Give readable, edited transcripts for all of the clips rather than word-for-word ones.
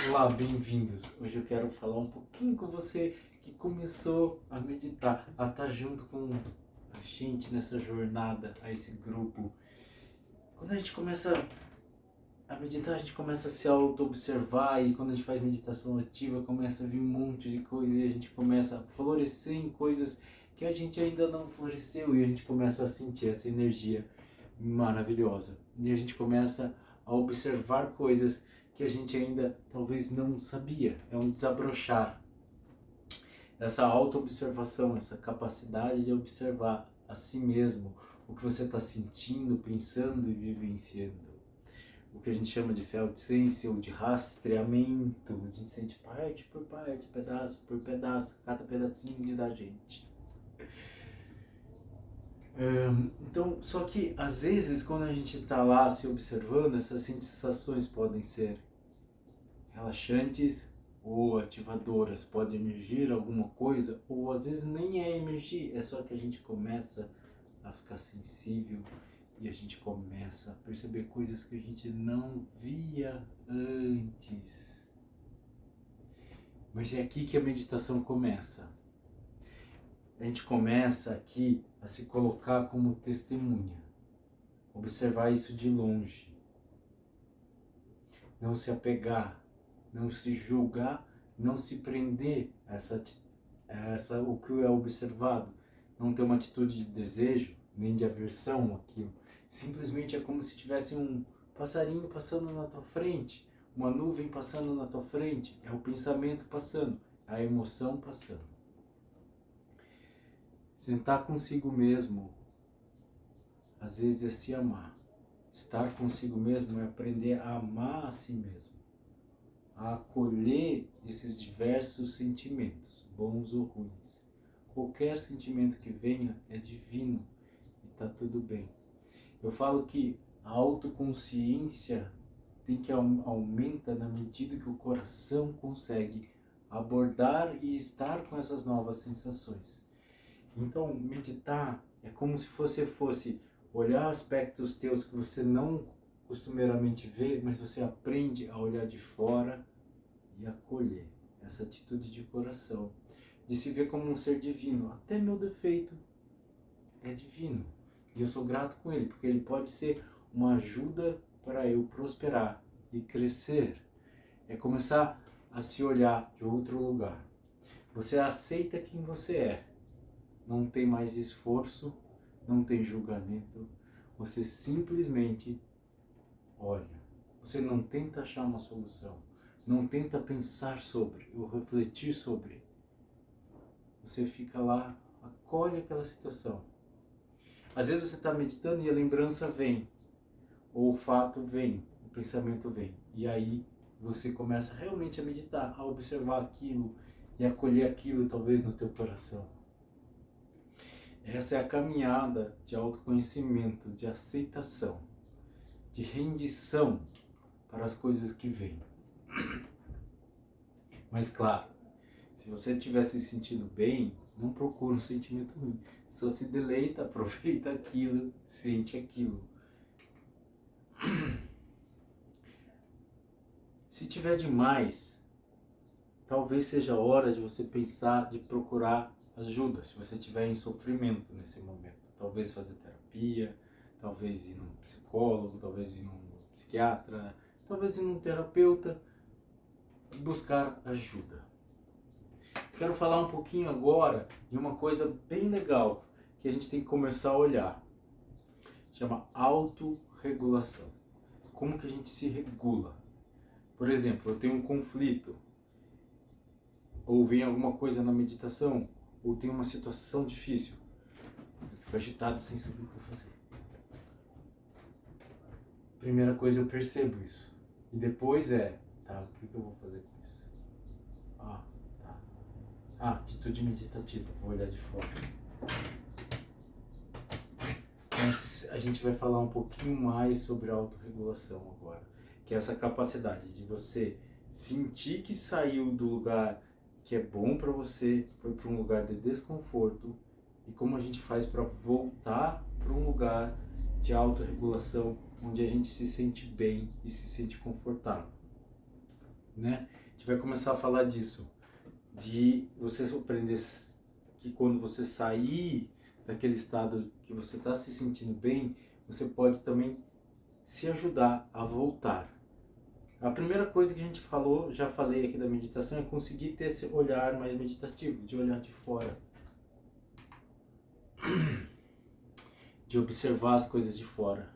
Olá, bem-vindos. Hoje eu quero falar um pouquinho com você que começou a meditar, a estar junto com a gente nessa jornada, a esse grupo. Quando a gente começa a meditar, a gente começa a se auto-observar e quando a gente faz meditação ativa, começa a vir um monte de coisa e a gente começa a florescer em coisas que a gente ainda não floresceu e a gente começa a sentir essa energia maravilhosa. E a gente começa a observar coisas que a gente ainda talvez não sabia. É um desabrochar. Essa auto-observação, essa capacidade de observar a si mesmo, o que você está sentindo, pensando e vivenciando. O que a gente chama de Feldsense ou de rastreamento. A gente sente parte por parte, pedaço por pedaço, cada pedacinho da gente. Então, só que às vezes quando a gente está lá se observando, essas sensações podem ser relaxantes ou ativadoras, pode emergir alguma coisa, ou às vezes nem é emergir, é só que a gente começa a ficar sensível e a gente começa a perceber coisas que a gente não via antes. Mas é aqui que a meditação começa. A gente começa aqui a se colocar como testemunha, observar isso de longe, não se apegar, não se julgar, não se prender a o que é observado, não ter uma atitude de desejo, nem de aversão àquilo. Simplesmente é como se tivesse um passarinho passando na tua frente, uma nuvem passando na tua frente, é o pensamento passando, a emoção passando. Sentar consigo mesmo, às vezes é se amar. Estar consigo mesmo é aprender a amar a si mesmo, a acolher esses diversos sentimentos, bons ou ruins. Qualquer sentimento que venha é divino e está tudo bem. Eu falo que a autoconsciência tem que aumenta na medida que o coração consegue abordar e estar com essas novas sensações. Então, meditar é como se você fosse olhar aspectos teus que você não costumeiramente vê, mas você aprende a olhar de fora e acolher essa atitude de coração, de se ver como um ser divino. Até meu defeito é divino e eu sou grato com ele, porque ele pode ser uma ajuda para eu prosperar e crescer. É começar a se olhar de outro lugar. Você aceita quem você é. Não tem mais esforço, não tem julgamento. Você simplesmente olha. Você não tenta achar uma solução. Não tenta pensar sobre ou refletir sobre. Você fica lá, acolhe aquela situação. Às vezes você está meditando e a lembrança vem, ou o fato vem, o pensamento vem. E aí você começa realmente a meditar, a observar aquilo e acolher aquilo talvez no teu coração. Essa é a caminhada de autoconhecimento, de aceitação, de rendição para as coisas que vêm. Mas claro, se você estiver se sentindo bem, não procura um sentimento ruim. Só se deleita, aproveita aquilo, sente aquilo. Se tiver demais, talvez seja a hora de você pensar, de procurar ajuda, se você estiver em sofrimento nesse momento. Talvez fazer terapia, talvez ir num psicólogo, talvez ir num psiquiatra, talvez ir num terapeuta, buscar ajuda. Quero falar um pouquinho agora de uma coisa bem legal que a gente tem que começar a olhar. Chama autorregulação. Como que a gente se regula? Por exemplo, eu tenho um conflito, ou vem alguma coisa na meditação, ou tem uma situação difícil. Eu fico agitado sem saber o que vou fazer. Primeira coisa, eu percebo isso. E depois tá, o que eu vou fazer com isso? Ah, tá. Atitude meditativa, vou olhar de fora. Mas a gente vai falar um pouquinho mais sobre a autorregulação agora, que é essa capacidade de você sentir que saiu do lugar que é bom para você, foi para um lugar de desconforto, e como a gente faz para voltar para um lugar de autorregulação onde a gente se sente bem e se sente confortável. né? A gente vai começar a falar disso, de você aprender que quando você sair daquele estado que você está se sentindo bem, você pode também se ajudar a voltar. A primeira coisa que a gente falou, já falei aqui da meditação, é conseguir ter esse olhar mais meditativo, de olhar de fora, de observar as coisas de fora,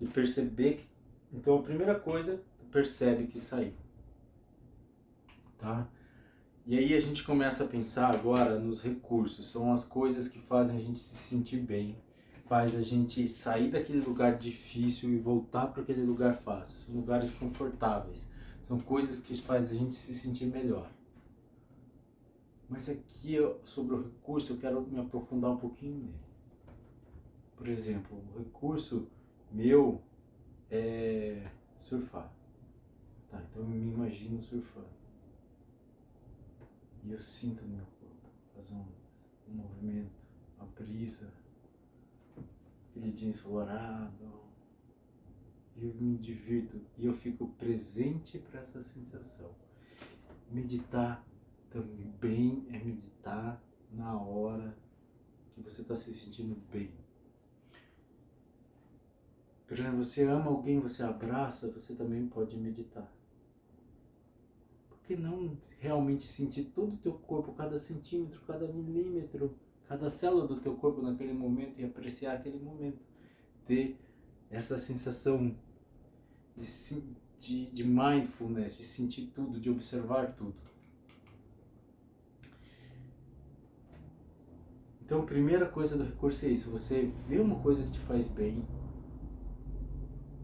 de perceber que... Então a primeira coisa, percebe que saiu, tá? E aí a gente começa a pensar agora nos recursos, são as coisas que fazem a gente se sentir bem, faz a gente sair daquele lugar difícil e voltar para aquele lugar fácil, são lugares confortáveis, são coisas que fazem a gente se sentir melhor. Mas aqui sobre o recurso eu quero me aprofundar um pouquinho nele. Por exemplo, o recurso meu é surfar. Tá, então eu me imagino surfando. E eu sinto no meu corpo as ondas, o movimento, a brisa, aquele dia ensolarado. E eu me divirto e eu fico presente para essa sensação. Meditar também é meditar na hora que você está se sentindo bem. Por exemplo, você ama alguém, você abraça, você também pode meditar. Por que não realmente sentir todo o teu corpo, cada centímetro, cada milímetro, cada célula do teu corpo naquele momento e apreciar aquele momento? Ter essa sensação de mindfulness, de sentir tudo, de observar tudo. Então, a primeira coisa do recurso é isso, você vê uma coisa que te faz bem,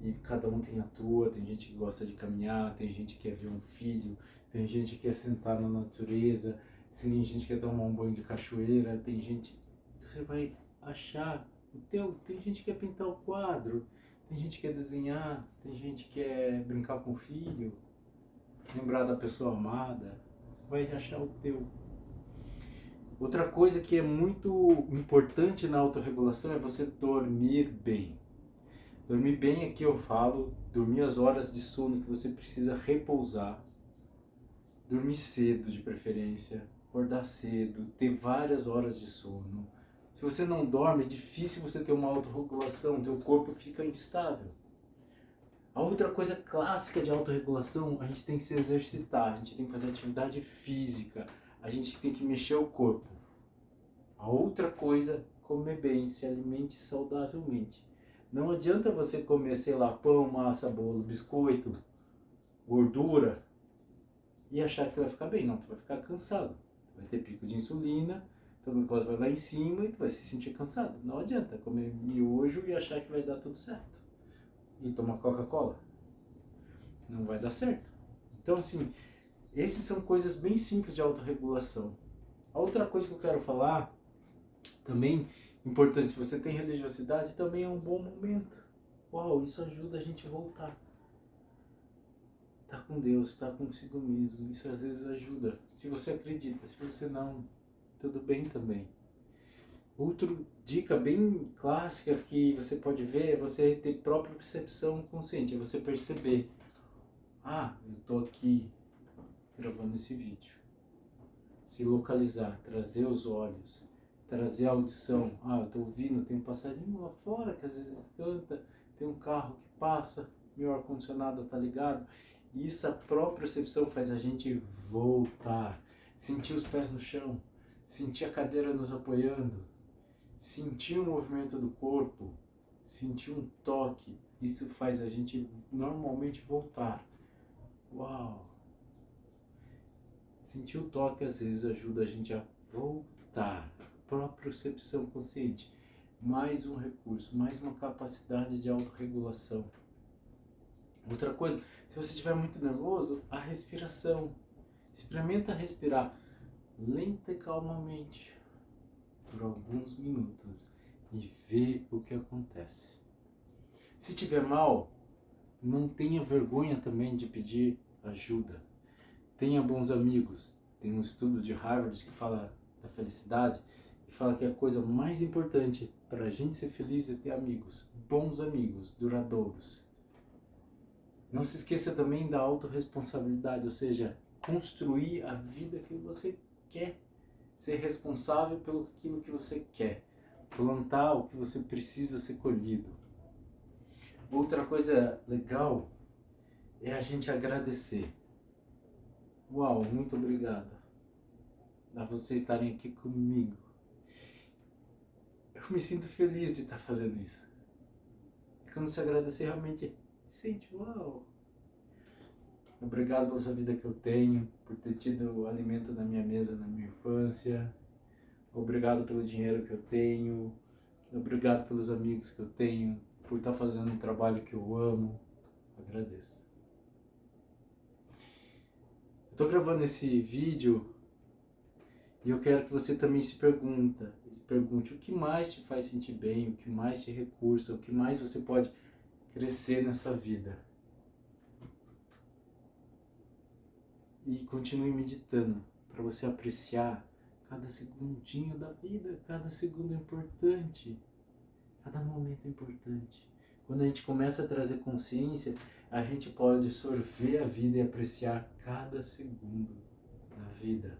e cada um tem a tua, tem gente que gosta de caminhar, tem gente que quer ver um filho, tem gente que quer sentar na natureza, tem gente que quer tomar um banho de cachoeira, tem gente... Você vai achar o teu... Tem gente que quer pintar o quadro, tem gente que quer desenhar, tem gente que quer brincar com o filho, lembrar da pessoa amada, você vai achar o teu. Outra coisa que é muito importante na autorregulação é você dormir bem. Dormir bem aqui eu falo, dormir as horas de sono que você precisa repousar, dormir cedo de preferência, acordar cedo, ter várias horas de sono. Se você não dorme, é difícil você ter uma autorregulação, teu corpo fica instável. A outra coisa clássica de autorregulação, a gente tem que se exercitar, a gente tem que fazer atividade física, a gente tem que mexer o corpo. A outra coisa, comer bem, se alimente saudavelmente. Não adianta você comer, sei lá, pão, massa, bolo, biscoito, gordura e achar que tu vai ficar bem. Não, tu vai ficar cansado. Tu vai ter pico de insulina, tua glicose vai lá em cima e tu vai se sentir cansado. Não adianta comer miojo e achar que vai dar tudo certo. E tomar Coca-Cola. Não vai dar certo. Então, assim, essas são coisas bem simples de autorregulação. A outra coisa que eu quero falar, também importante, se você tem religiosidade, também é um bom momento. Uau, isso ajuda a gente a voltar. Tá com Deus, tá consigo mesmo, isso às vezes ajuda. Se você acredita, se você não, tudo bem também. Outra dica bem clássica que você pode ver é você ter própria percepção consciente, é você perceber, eu tô aqui gravando esse vídeo. Se localizar, trazer os olhos, trazer a audição. Eu tô ouvindo, tem um passarinho lá fora que às vezes canta, tem um carro que passa, meu ar-condicionado tá ligado. E isso, a própria percepção faz a gente voltar, sentir os pés no chão, sentir a cadeira nos apoiando, sentir o movimento do corpo, sentir um toque. Isso faz a gente normalmente voltar. Uau! Sentir o toque às vezes ajuda a gente a voltar. Própria percepção consciente. Mais um recurso, mais uma capacidade de autorregulação. Outra coisa, se você estiver muito nervoso, a respiração. Experimenta respirar lenta e calmamente por alguns minutos e vê o que acontece. Se estiver mal, não tenha vergonha também de pedir ajuda. Tenha bons amigos. Tem um estudo de Harvard que fala da felicidade e fala que a coisa mais importante para a gente ser feliz é ter amigos, bons amigos, duradouros. Não se esqueça também da autorresponsabilidade, ou seja, construir a vida que você quer, ser responsável pelo aquilo que você quer, plantar o que você precisa ser colhido. Outra coisa legal é a gente agradecer. Uau, muito obrigado a vocês estarem aqui comigo. Eu me sinto feliz de estar fazendo isso. E quando você agradecer, realmente sente, uau. Obrigado pela essa vida que eu tenho, por ter tido alimento na minha mesa na minha infância. Obrigado pelo dinheiro que eu tenho. Obrigado pelos amigos que eu tenho, por estar fazendo um trabalho que eu amo. Agradeço. Eu estou gravando esse vídeo e eu quero que você também se pergunte o que mais te faz sentir bem, o que mais te recursa, o que mais você pode crescer nessa vida. E continue meditando para você apreciar cada segundinho da vida, cada segundo é importante, cada momento é importante. Quando a gente começa a trazer consciência, a gente pode sorver a vida e apreciar cada segundo da vida.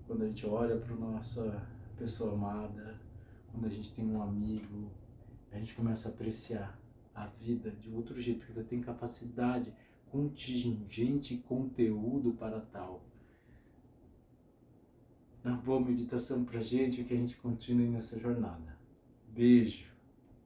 Quando a gente olha para a nossa pessoa amada, quando a gente tem um amigo, a gente começa a apreciar a vida de outro jeito, porque ela tem capacidade, contingente e conteúdo para tal. Uma boa meditação pra gente e que a gente continue nessa jornada. Beijo!